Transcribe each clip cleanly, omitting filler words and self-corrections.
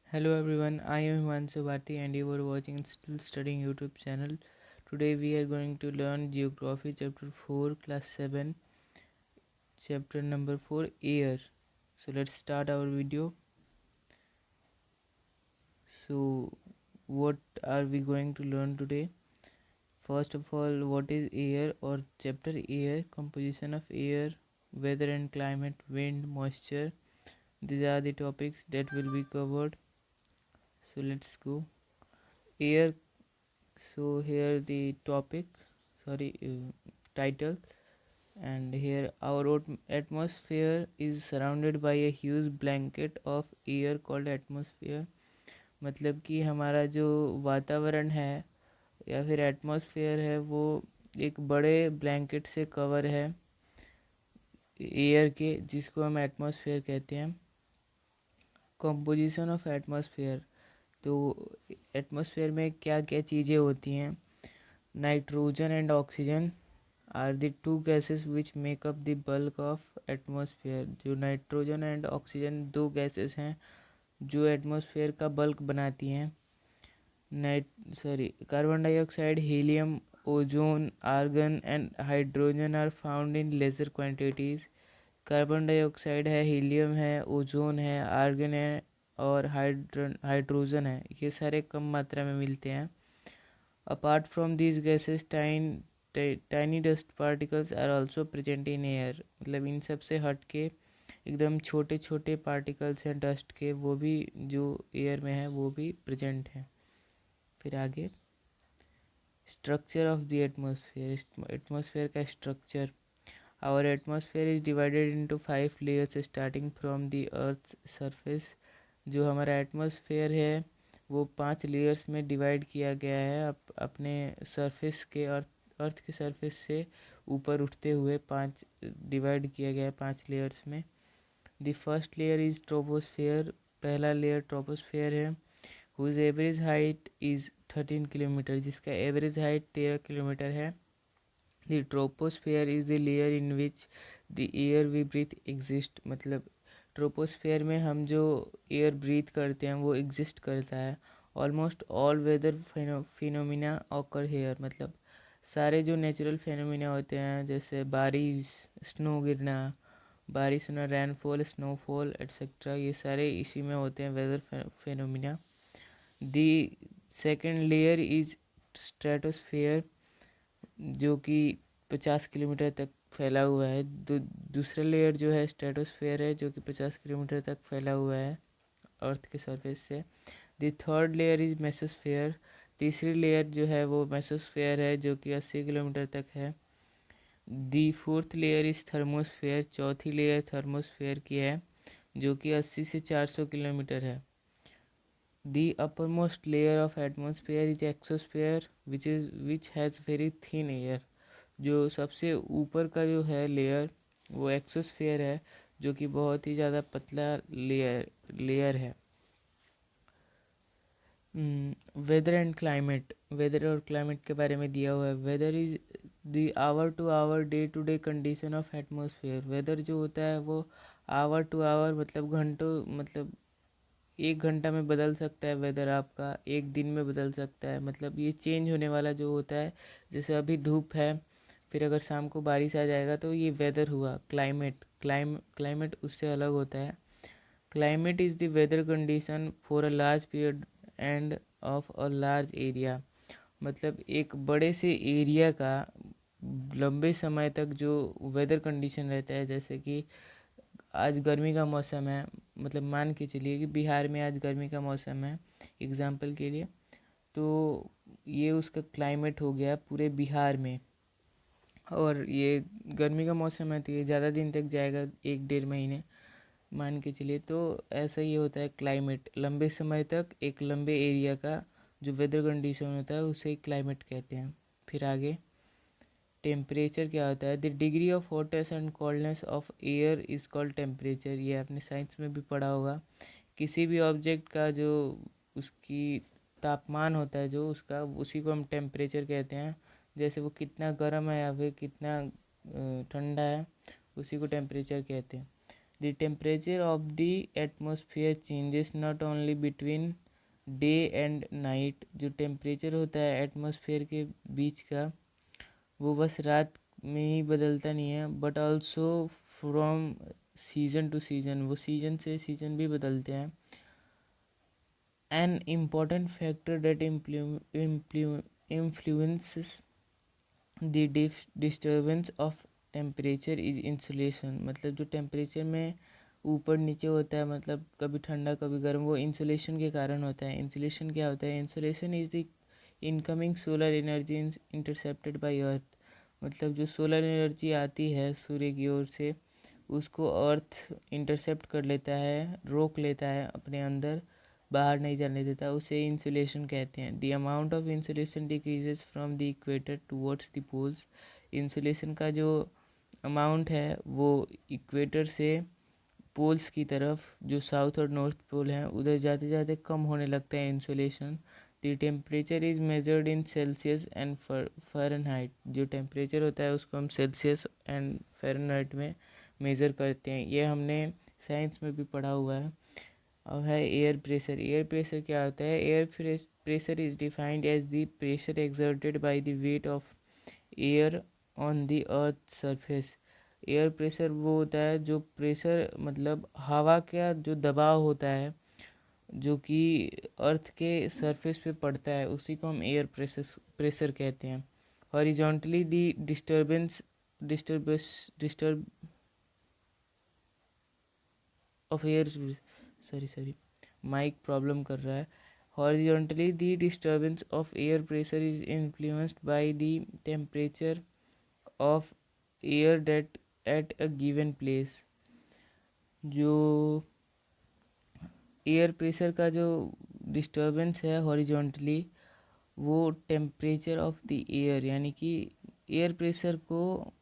Hello everyone, I am Himanshu Bharti and you are watching Still Studying YouTube channel. Today we are going to learn Geography chapter 4 class 7 chapter number 4 Air. So let's start our video. So what are we going to learn today? First of all, what is air or chapter air, composition of air, weather and climate, wind, moisture. These are the topics that will be covered. So let's go. Air. So here the topic, title, and here our atmosphere is surrounded by a huge blanket of air called atmosphere. मतलब कि हमारा जो वातावरण है या फिर atmosphere है वो एक बड़े ब्लैंकेट से कवर है एयर के, जिसको हम एटमॉस्फेयर कहते हैं. Composition of atmosphere. तो एटमॉस्फेयर में क्या क्या चीज़ें होती हैं. Nitrogen and oxygen are the two gases which make up the bulk of atmosphere. जो नाइट्रोजन एंड ऑक्सीजन दो गैसेस हैं जो एटमॉस्फेयर का बल्क बनाती हैं. Carbon dioxide, helium, ozone, argon and hydrogen are found in lesser quantities. Carbon dioxide है, helium है, ozone है, आर्गन है और हाइड्रोजन है. ये सारे कम मात्रा में मिलते हैं. Apart from these gases tiny dust particles are also present in air. मतलब इन सब से हट के एकदम छोटे छोटे पार्टिकल्स हैं डस्ट के, वो भी जो एयर में है वो भी प्रेजेंट हैं. फिर आगे structure of the atmosphere. Atmosphere का स्ट्रक्चर. Our atmosphere is divided into 5 layers starting from the earth surface. जो हमारा एटमॉस्फेयर है वो 5 लेयर्स में डिवाइड किया गया है. अपने सरफेस के अर्थ के सरफेस से ऊपर उठते हुए 5 डिवाइड किया गया है 5 लेयर्स में. The first layer is troposphere. पहला लेयर ट्रोपोस्फेयर है. Whose average height is 13 kilometre. जिसका एवरेज हाइट 13 किलोमीटर है. The troposphere is the layer in which the air we breathe exist. मतलब ट्रोपोस्फेयर में हम जो एयर ब्रीथ करते हैं वो एग्जिस्ट करता है. Almost all weather phenomena occur here. मतलब सारे जो नेचुरल फिनोमिना होते हैं जैसे बारिश, स्नो गिरना, बारिश होना, रेनफॉल, स्नोफॉल एट्सेट्रा, ये सारे इसी में होते हैं weather phenomena. The second layer is stratosphere जो कि 50 किलोमीटर तक फैला हुआ है. दूसरा लेयर जो है स्ट्रेटोस्फेयर है जो कि 50 किलोमीटर तक फैला हुआ है अर्थ के सरफेस से. The third layer is mesosphere. तीसरी लेयर जो है वो मेसोस्फेयर है जो कि 80 किलोमीटर तक है. The fourth layer is thermosphere. चौथी लेयर थर्मोस्फेयर की है जो कि 80 से 400 किलोमीटर है. दी uppermost layer of atmosphere is exosphere which has very thin air. जो सबसे ऊपर का जो है लेयर वो एक्सोस्फेयर है जो कि बहुत ही ज़्यादा पतला लेयर है. Weather and climate. वेदर और क्लाइमेट के बारे में दिया हुआ है. Weather is the hour to hour day to day condition of atmosphere. Weather जो होता है वो आवर टू आवर मतलब घंटों, मतलब 1 घंटा में बदल सकता है वेदर आपका, 1 दिन में बदल सकता है. मतलब ये चेंज होने वाला जो होता है. जैसे अभी धूप है, फिर अगर शाम को बारिश आ जाएगा तो ये वेदर हुआ. क्लाइमेट उससे अलग होता है. Climate is the weather condition for a large period and of a large area. मतलब एक बड़े से एरिया का लंबे समय तक जो वेदर कंडीशन रहता है. जैसे कि आज गर्मी का मौसम है, मतलब मान के चलिए कि बिहार में आज गर्मी का मौसम है एग्ज़ाम्पल के लिए, तो ये उसका क्लाइमेट हो गया पूरे बिहार में. और ये गर्मी का मौसम है तो ये ज़्यादा दिन तक जाएगा, 1-1.5 महीने मान के चलिए. तो ऐसा ही होता है क्लाइमेट. लंबे समय तक एक लंबे एरिया का जो वेदर कंडीशन होता है उसे क्लाइमेट कहते हैं. फिर आगे टेम्परेचर क्या होता है. The degree of hotness and coldness of air is called temperature. ये आपने साइंस में भी पढ़ा होगा. किसी भी ऑब्जेक्ट का जो उसकी तापमान होता है जो उसका, उसी को हम टेम्परेचर कहते हैं. जैसे वो कितना गर्म है या फिर कितना ठंडा है, उसी को टेम्परेचर कहते हैं. The temperature of the atmosphere changes not only between day and night. जो टेम्परेचर होता है एटमॉस्फेयर के बीच का वो बस रात में ही बदलता नहीं है, but also from season to season, वो सीजन से सीजन भी बदलते हैं। An important factor that influences the disturbance of temperature is insulation. मतलब जो टेम्परेचर में ऊपर नीचे होता है, मतलब कभी ठंडा कभी गर्म, वो इंसुलेशन के कारण होता है। इंसुलेशन क्या होता है? Insulation is the incoming solar energy intercepted by earth. मतलब जो सोलर एनर्जी आती है सूर्य की ओर से, उसको अर्थ इंटरसेप्ट कर लेता है, रोक लेता है अपने अंदर, बाहर नहीं जाने देता, उसे इंसुलेशन कहते हैं। The amount of insulation decreases from the equator towards the poles. Insulation का जो अमाउंट है वो इक्वेटर से पोल्स की तरफ, जो साउथ और नॉर्थ पोल हैं, उधर जाते जाते कम होने लगता है insulation. The temperature is measured in Celsius and Fahrenheit. जो टेम्परेचर होता है उसको हम सेल्सियस एंड फ़ारेनहाइट में मेज़र करते हैं। ये हमने साइंस में भी पढ़ा हुआ है। अब है एयर प्रेशर। एयर प्रेशर क्या होता है? Air pressure is defined as the pressure exerted by the weight of air on the earth surface. Air pressure वो होता है जो प्रेशर, मतलब हवा का जो दबाव होता है जो कि अर्थ के सरफेस पे पड़ता है, उसी को हम एयर प्रेशर कहते हैं। Horizontally the disturb of air, sorry mic problem कर रहा है। Horizontally the disturbance of air pressure is influenced by the temperature of air that at a given place. जो एयर प्रेशर का जो डिस्टर्बेंस है horizontally, वो टेम्परेचर ऑफ द एयर, यानी कि एयर प्रेशर को,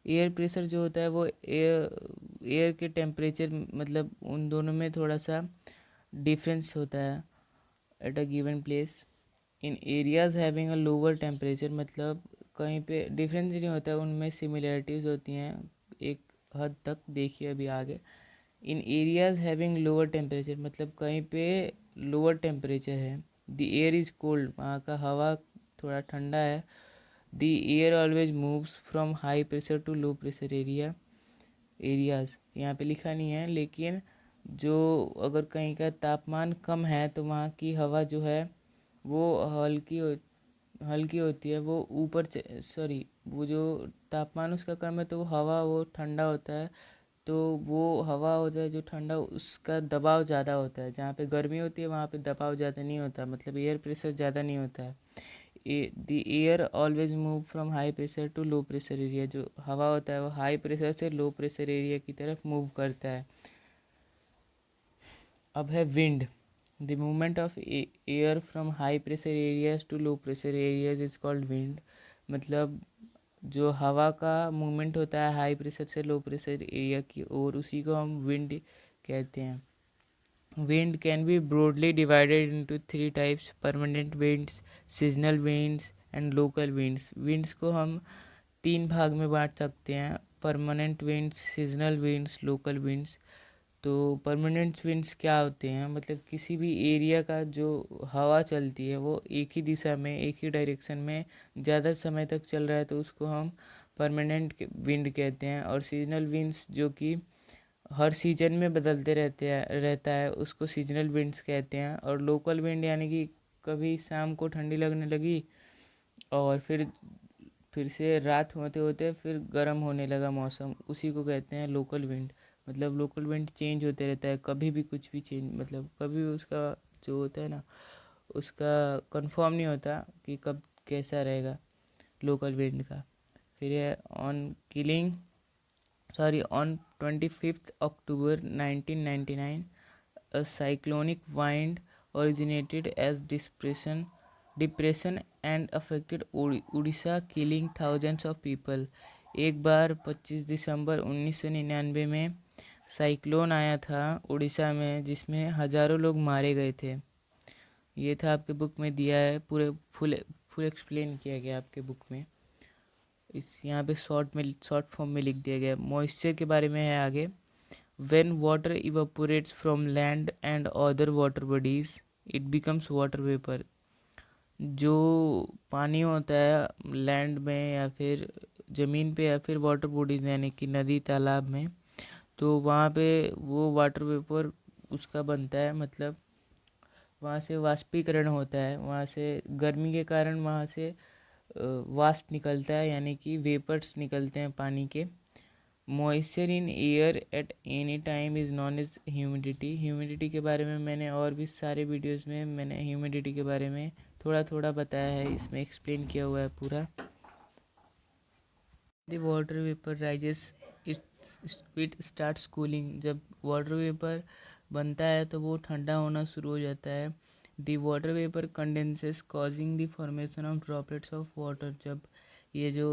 एयर प्रेशर जो होता है वो एयर के टेम्परेचर, मतलब उन दोनों में थोड़ा सा डिफरेंस होता है eight a given place in areas having a lower temperature. मतलब कहीं पे डिफरेंस नहीं होता है, उनमें सिमिलैरिटीज़ होती हैं एक हद तक। देखिए अभी आगे, in areas having lower temperature, मतलब कहीं पे लोअर टेम्परेचर है। द एयर इज़ कोल्ड, वहाँ का हवा थोड़ा ठंडा है। The air always moves from high pressure to low pressure areas यहाँ पे लिखा नहीं है, लेकिन जो अगर कहीं का तापमान कम है तो वहाँ की हवा जो है वो हल्की होती है। वो ऊपर सॉरी, वो जो तापमान उसका कम है तो वो हवा वो ठंडा होता है। तो वो हवा होता है जो ठंडा, उसका दबाव ज़्यादा होता है। जहाँ पे गर्मी होती है वहाँ पे दबाव ज़्यादा नहीं होता, मतलब एयर प्रेशर ज़्यादा नहीं होता है। The air always move from high pressure to low pressure area. जो हवा होता है वो हाई प्रेशर से लो प्रेशर एरिया की तरफ मूव करता है। अब है wind. The movement of air from high pressure areas to low pressure areas is called wind. मतलब जो हवा का मूवमेंट होता है हाई प्रेशर से लो प्रेशर एरिया की ओर, उसी को हम विंड कहते हैं। Wind can be broadly divided into three types: permanent winds, seasonal winds and local winds. Winds को हम तीन भाग में बांट सकते हैं: permanent winds, seasonal winds, local winds. तो परमानेंट विंड्स क्या होते हैं? मतलब किसी भी एरिया का जो हवा चलती है वो एक ही दिशा में, एक ही डायरेक्शन में ज़्यादा समय तक चल रहा है तो उसको हम परमानेंट विंड कहते हैं। और सीजनल विंड्स जो कि हर सीजन में बदलते रहता है, उसको सीजनल विंड्स कहते हैं। और लोकल विंड यानी कि कभी शाम को ठंडी लगने लगी और फिर से रात होते होते फिर गर्म होने लगा मौसम, उसी को कहते हैं लोकल विंड। मतलब लोकल विंड चेंज होते रहता है, कभी भी कुछ भी चेंज, मतलब कभी भी उसका जो होता है ना, उसका कंफर्म नहीं होता कि कब कैसा रहेगा लोकल विंड का। फिर है on 25th October 1999 a cyclonic wind originated as depression and affected Odisha, killing thousands of people। एक बार 25 दिसंबर 1999 में साइक्लोन आया था उड़ीसा में, जिसमें हज़ारों लोग मारे गए थे। ये था आपके बुक में दिया है, पूरे फुल एक्सप्लेन किया गया आपके बुक में। इस यहाँ पे शॉर्ट फॉर्म में लिख दिया गया। मॉइस्चर के बारे में है आगे। When water evaporates from land and other water bodies it becomes water vapour. जो पानी होता है लैंड में या फिर ज़मीन पे या फिर वाटर बॉडीज यानी कि नदी तालाब में, तो वहाँ पे वो वाटर वेपर उसका बनता है। मतलब वहाँ से वाष्पीकरण होता है, वहाँ से गर्मी के कारण वहाँ से वाष्प निकलता है यानी कि वेपर्स निकलते हैं पानी के। Moisture in air at any time is known as humidity. Humidity के बारे में मैंने और भी सारे वीडियोस में मैंने ह्यूमिडिटी के बारे में थोड़ा थोड़ा बताया है, इसमें एक्सप्लेन किया हुआ है पूरा। The water vapour rises it starts cooling. जब वाटर वेपर बनता है तो वो ठंडा होना शुरू हो जाता है। The water vapour condenses causing the formation of droplets of water. जब ये जो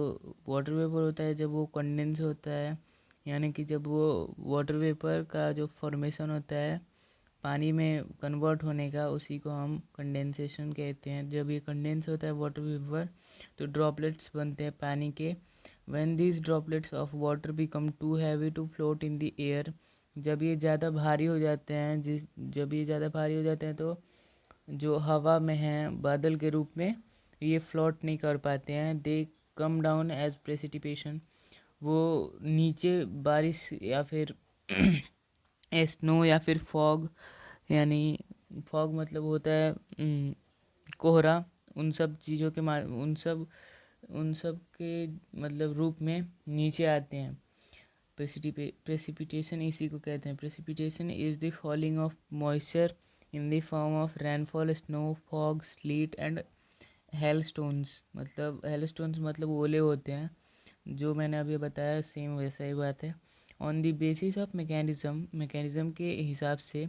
वाटर वेपर होता है जब वो कंडेंस होता है यानी कि जब वो वाटर वेपर का जो फॉर्मेशन होता है पानी में कन्वर्ट होने का, उसी को हम कंडेंसेशन कहते हैं। जब ये कंडेंस होता है वाटर वेपर तो ड्रॉपलेट्स बनते हैं पानी के। When these droplets of water become too heavy to float in the air. जब ये ज़्यादा भारी हो जाते हैं जब ये ज़्यादा भारी हो जाते हैं तो जो हवा में हैं बादल के रूप में, ये फ्लोट नहीं कर पाते हैं। दे कम डाउन एज प्रेसिपिटेशन। वो नीचे बारिश या फिर स्नो या फिर फॉग, यानी फॉग मतलब होता है कोहरा, उन सब चीज़ों के उन सब के मतलब रूप में नीचे आते हैं। प्रेसिपिटेशन इसी को कहते हैं। Precipitation is the falling of moisture in the form of rainfall, snow, fog, sleet and hailstones. मतलब हेलस्टोन्स मतलब ओले होते हैं, जो मैंने अभी बताया सेम वैसा ही बात है। On the basis of mechanism के हिसाब से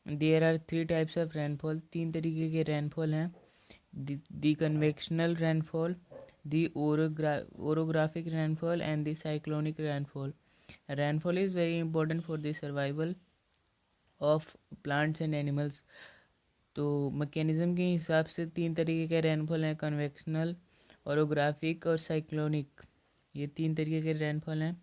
there are 3 types of rainfall. 3 तरीके के रेनफॉल हैं। The convectional rainfall, the orographic rainfall and the cyclonic rainfall. Rainfall is very important for the survival of plants and animals. तो mechanism के हिसाब से 3 तरीके के रेनफॉल हैं, कन्वेक्शनल, ओरोग्राफिक और साइक्लोनिक। ये 3 तरीके के रेनफॉल हैं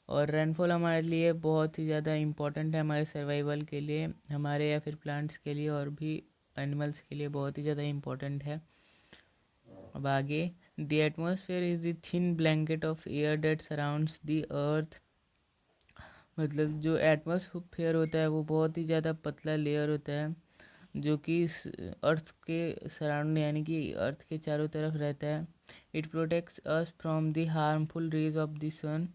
और रेनफॉल हमारे लिए बहुत ही ज़्यादा इम्पोर्टेंट है, हमारे सर्वाइवल के लिए, हमारे या फिर प्लांट्स के लिए और भी एनिमल्स के लिए बहुत ही ज़्यादा इम्पोर्टेंट है। अब आगे, the atmosphere is the thin blanket of air that surrounds the earth. मतलब जो एटमॉस्फेयर होता है वो बहुत ही ज़्यादा पतला लेयर होता है जो कि अर्थ के सराउंड यानी कि अर्थ के चारों तरफ रहता है। It protects us from the harmful rays of the sun.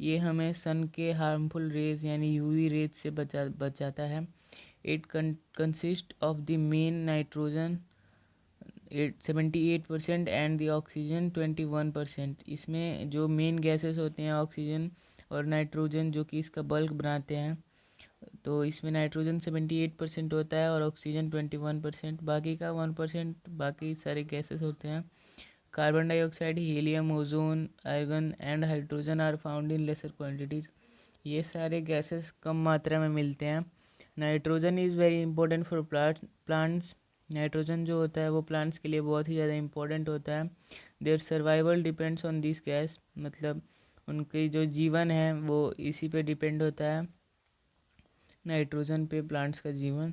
ये हमें सन के हार्मफुल रेज यानी यूवी रेज से बचाता है। It consist of the main nitrogen 78% and the oxygen 21%। इसमें जो मेन गैसेस होते हैं ऑक्सीजन और नाइट्रोजन जो कि इसका बल्क बनाते हैं, तो इसमें नाइट्रोजन 78% होता है और ऑक्सीजन 21%, बाकी का 1% बाकी सारे गैसेस होते हैं। Carbon dioxide, helium, ozone, argon and hydrogen are found in lesser quantities. ये सारे गैसेस कम मात्रा में मिलते हैं। Nitrogen is very important for plants. Nitrogen जो होता है वो प्लांट्स के लिए बहुत ही ज़्यादा इंपॉर्टेंट होता है। Their survival depends on this gas. मतलब उनकी जो जीवन है वो इसी पे डिपेंड होता है, नाइट्रोजन पे, प्लांट्स का जीवन।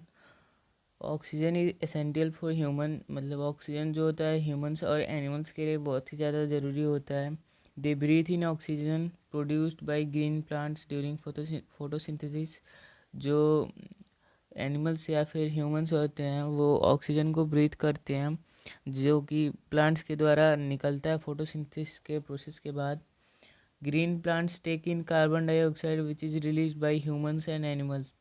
Oxygen is essential for human. मतलब ऑक्सीजन जो होता है ह्यूमंस और एनिमल्स के लिए बहुत ही ज़्यादा ज़रूरी होता है। They breathe in oxygen produced by green plants during photosynthesis. जो एनिमल्स या फिर ह्यूमंस होते हैं वो ऑक्सीजन को ब्रीथ करते हैं जो कि प्लांट्स के द्वारा निकलता है फोटोसिंथेसिस के प्रोसेस के बाद। Green plants take in carbon dioxide which is release by humans and animals.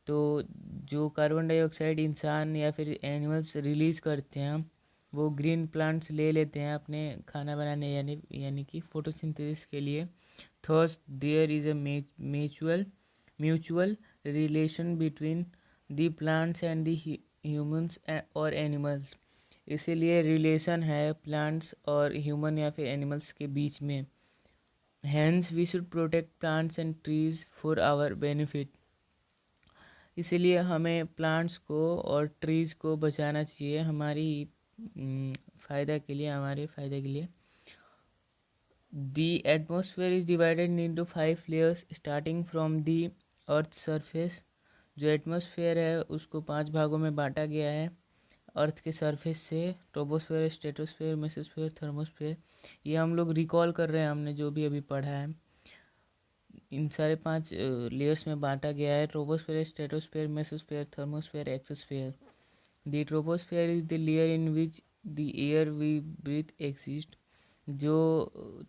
तो जो कार्बन डाइऑक्साइड इंसान या फिर एनिमल्स रिलीज़ करते हैं वो ग्रीन प्लांट्स ले लेते हैं अपने खाना बनाने यानी कि फोटोसिंथेसिस के लिए। Thus there is a mutual relation between the plants and the humans और एनिमल्स। इसीलिए रिलेशन है प्लांट्स और ह्यूमन या फिर एनिमल्स के बीच में। Hence we should protect plants and trees for our benefit. इसीलिए हमें प्लांट्स को और ट्रीज़ को बचाना चाहिए हमारी फ़ायदा के लिए, हमारे फ़ायदे के लिए। The atmosphere is divided into 5 layers starting from the earth surface. जो एटमॉस्फेयर है उसको 5 भागों में बांटा गया है अर्थ के सरफेस से, ट्रोपोस्फेयर, स्ट्रेटोस्फेयर, मेसोस्फेयर, थर्मोस्फेयर। ये हम लोग रिकॉल कर रहे हैं, हमने जो भी अभी पढ़ा है। इन सारे 5 लेयर्स में बांटा गया है, troposphere, stratosphere, mesosphere, thermosphere, exosphere. The troposphere is the layer in which the air we breathe exist. जो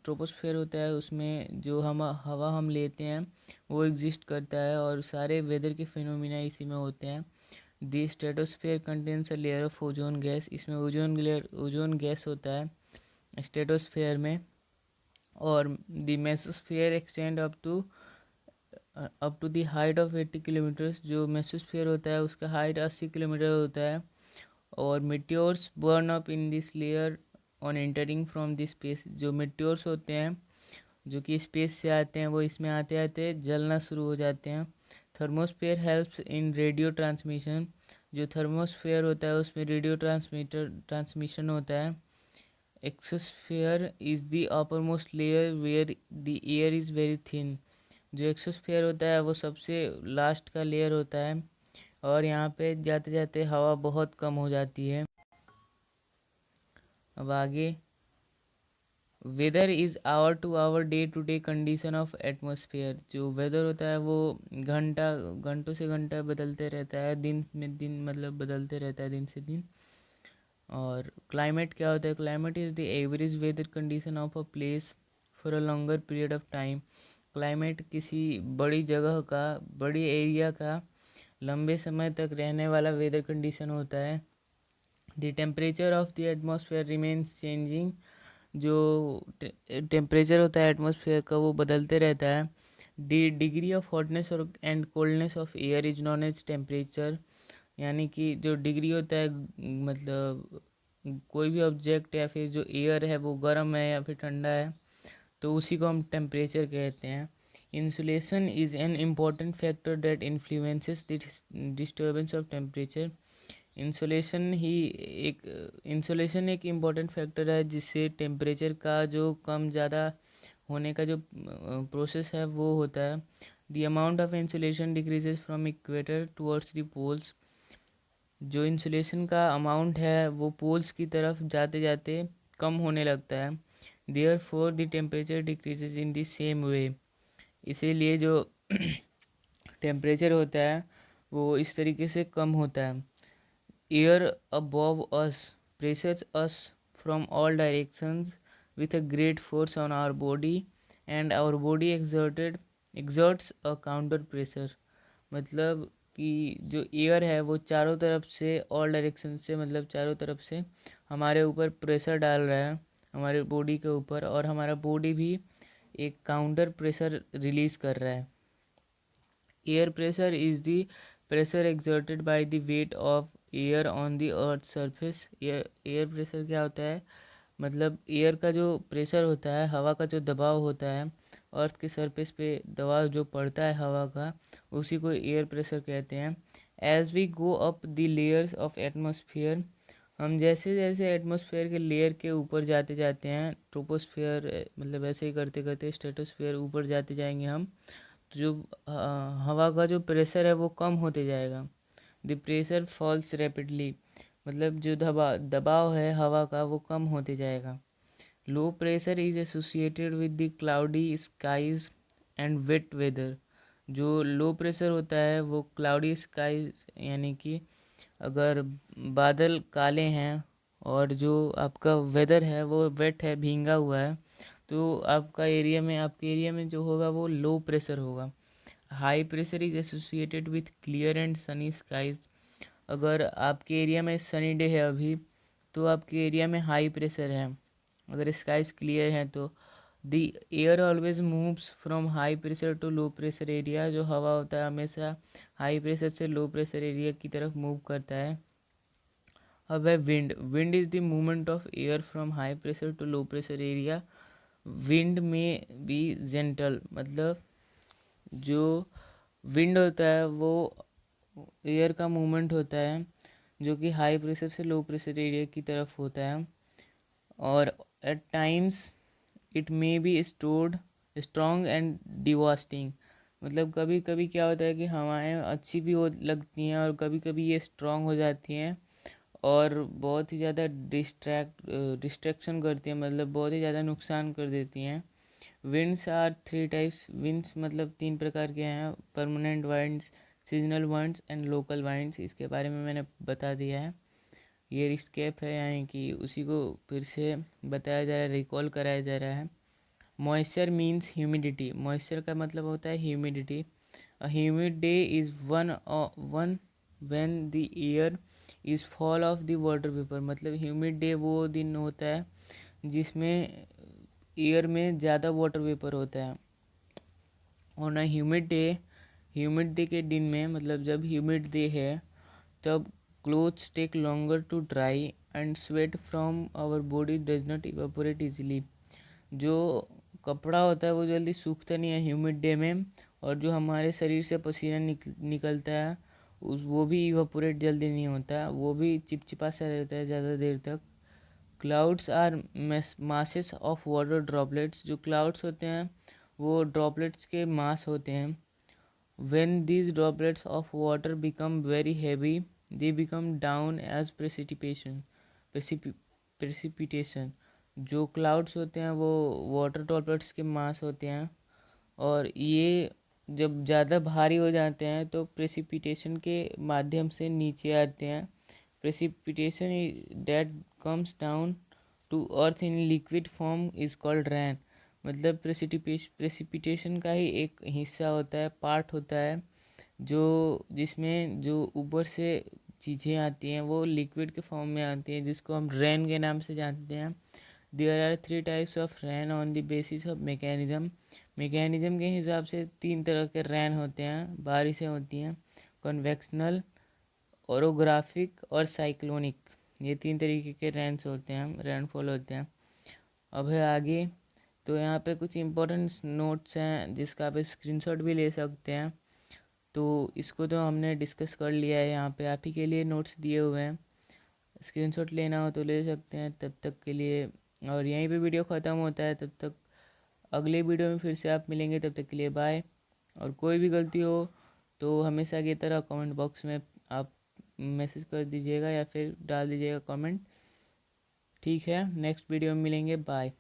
ट्रोपोस्फेयर होता है उसमें जो हम हवा हम लेते हैं वो एग्जिस्ट करता है, और सारे वेदर के फिनोमिना इसी में होते हैं। The stratosphere contains a layer of ozone gas. इसमें ओजोन गैस होता है स्ट्रेटोस्फेयर में। और the mesosphere extend up to the height of 80 kilometers. जो मेसोस्फेयर होता है उसका हाइट 80 किलोमीटर होता है। और meteors burn up in this layer on entering from this space. जो मेट्योर्स होते हैं जो कि स्पेस से आते हैं वो इसमें आते आते जलना शुरू हो जाते हैं। Thermosphere helps in radio transmission. जो थर्मोस्फेयर होता है उसमें रेडियो ट्रांसमिशन होता है। Exosphere is the uppermost layer where the air is very thin. जो एक्सोस्फेयर होता है वो सबसे लास्ट का लेयर होता है, और यहाँ पे जाते जाते हवा बहुत कम हो जाती है। अब आगे, weather is our to day condition of atmosphere. जो वेदर होता है वो घंटों से घंटा बदलते रहता है, दिन में दिन मतलब बदलते रहता है दिन से दिन। और क्लाइमेट क्या होता है? Climate is the average weather condition of a place for a longer period of time. Climate किसी बड़ी जगह का, बड़ी एरिया का लंबे समय तक रहने वाला वेदर कंडीशन होता है। The temperature of the atmosphere remains changing. जो टेम्परेचर होता है एटमॉस्फेयर का वो बदलते रहता है। द डिग्री ऑफ हॉटनेस और and coldness of air is known as temperature. यानी कि जो डिग्री होता है, मतलब कोई भी ऑब्जेक्ट या फिर जो एयर है वो गर्म है या फिर ठंडा है, तो उसी को हम टेम्परेचर कहते हैं। Insolation is an important factor that influences the disturbance of temperature. Insolation एक इम्पॉर्टेंट फैक्टर है जिससे टेम्परेचर का जो कम ज़्यादा होने का जो प्रोसेस है वो होता है। The amount of insolation decreases from equator towards the poles. जो इंसुलेशन का अमाउंट है वो पोल्स की तरफ जाते जाते कम होने लगता है। Therefore the temperature decreases in the same way. इसीलिए जो टेम्परेचर होता है वो इस तरीके से कम होता है। Air above us presses us from all directions with a great force on our body, and our body exerts a counter pressure। मतलब कि जो एयर है वो चारों तरफ से, ऑल डायरेक्शन से, मतलब चारों तरफ से हमारे ऊपर प्रेशर डाल रहा है हमारे बॉडी के ऊपर, और हमारा बॉडी भी एक काउंटर प्रेशर रिलीज कर रहा है। Air pressure is the pressure exerted by the weight of air on the earth surface. Air pressure क्या होता है? मतलब एयर का जो प्रेशर होता है, हवा का जो दबाव होता है अर्थ के सरफेस पे, दबाव जो पड़ता है हवा का, उसी को एयर प्रेशर कहते हैं। As we go up the layers of atmosphere. हम जैसे जैसे एटमॉस्फेयर के लेयर के ऊपर जाते जाते हैं, ट्रोपोस्फियर मतलब ऐसे ही करते करते स्ट्रेटोस्फियर ऊपर जाते जाएंगे हम, तो जो हवा का जो प्रेशर है वो कम होते जाएगा। The pressure falls rapidly. मतलब जो दबाव है हवा का वो कम होते जाएगा। Low pressure is associated with the cloudy skies and wet weather. जो लो प्रेशर होता है वो क्लाउडी स्काईज, यानी कि अगर बादल काले हैं और जो आपका वेदर है वो वेट है, भींगा हुआ है, तो आपके एरिया में जो होगा वो लो प्रेशर होगा। High pressure is associated with clear and sunny skies. अगर आपके एरिया में सनी डे है अभी, तो आपके एरिया में हाई प्रेशर है। अगर स्काईज क्लियर हैं तो the air always moves from high pressure to low pressure area. जो हवा होता है हमेशा हाई प्रेशर से लो प्रेशर एरिया की तरफ मूव करता है। अब है wind is the movement of air from high pressure to low pressure area. Wind में भी जेंटल, मतलब जो विंड होता है वो एयर का मूवमेंट होता है जो कि हाई प्रेशर से लो प्रेशर एरिया की तरफ होता है। और at times it may be stored strong and devastating. मतलब कभी कभी क्या होता है कि हवाएं अच्छी भी हो लगती हैं और कभी कभी ये स्ट्रॉन्ग हो जाती हैं और बहुत ही ज़्यादा डिस्ट्रैक्शन करती हैं, मतलब बहुत ही ज़्यादा नुकसान कर देती हैं। Winds are three types. Winds मतलब तीन प्रकार के हैं, permanent winds, seasonal winds and local winds. इसके बारे में मैंने बता दिया है। ये रिस्केप है यानी कि उसी को फिर से बताया जा रहा है, रिकॉल कराया जा रहा है। Moisture means humidity. मॉइस्चर का मतलब होता है humidity. A humid day is one when the air is fall of the water vapour. मतलब ह्यूमिड डे वो दिन होता है जिसमें एयर में ज़्यादा वाटर वेपर होता है। और ह्यूमिड डे के दिन में, मतलब जब ह्यूमिड डे है तब clothes take longer to dry and sweat from our body does not evaporate easily. जो कपड़ा होता है वो जल्दी सूखता नहीं है ह्यूमिड डे में, और जो हमारे शरीर से पसीना निकलता है वो भी इवापोरेट जल्दी नहीं होता, वो भी चिपचिपा सा रहता है ज़्यादा देर तक। Clouds are masses of water droplets. जो क्लाउड्स होते हैं वो ड्रॉपलेट्स के मास होते हैं। When these droplets of water become very heavy, they become down as precipitation। जो क्लाउड्स होते हैं वो वाटर ड्रॉपलेट्स के मास होते हैं, और ये जब ज़्यादा भारी हो जाते हैं तो प्रेसिपिटेशन के माध्यम से नीचे आते हैं। Precipitation that comes down to earth in liquid form is called rain. मतलब प्रेसिपिटेशन का ही एक हिस्सा होता है, पार्ट होता है, जो जिसमें जो ऊपर से चीज़ें आती हैं वो लिक्विड के फॉर्म में आती हैं, जिसको हम रेन के नाम से जानते हैं। There are three types of rain on the basis of mechanism. Mechanism के हिसाब से तीन तरह के रैन होते हैं, बारिशें होती हैं, कन्वेक्शनल, ओरोग्राफिक और साइक्लोनिक। ये तीन तरीके के रैन्स होते हैं, रेनफॉल होते हैं। अब है आगे, तो यहाँ पे कुछ इम्पोर्टेंट नोट्स हैं जिसका आप स्क्रीनशॉट भी ले सकते हैं। तो इसको तो हमने डिस्कस कर लिया है, यहाँ पे आप ही के लिए नोट्स दिए हुए हैं, स्क्रीनशॉट लेना हो तो ले सकते हैं। तब तक के लिए, और यहीं पे वीडियो ख़त्म होता है, तब तक अगले वीडियो में फिर से आप मिलेंगे, तब तक के लिए बाय। और कोई भी गलती हो तो हमेशा की तरह कमेंट बॉक्स में आप मैसेज कर दीजिएगा या फिर डाल दीजिएगा कमेंट। ठीक है, नेक्स्ट वीडियो में मिलेंगे, बाय।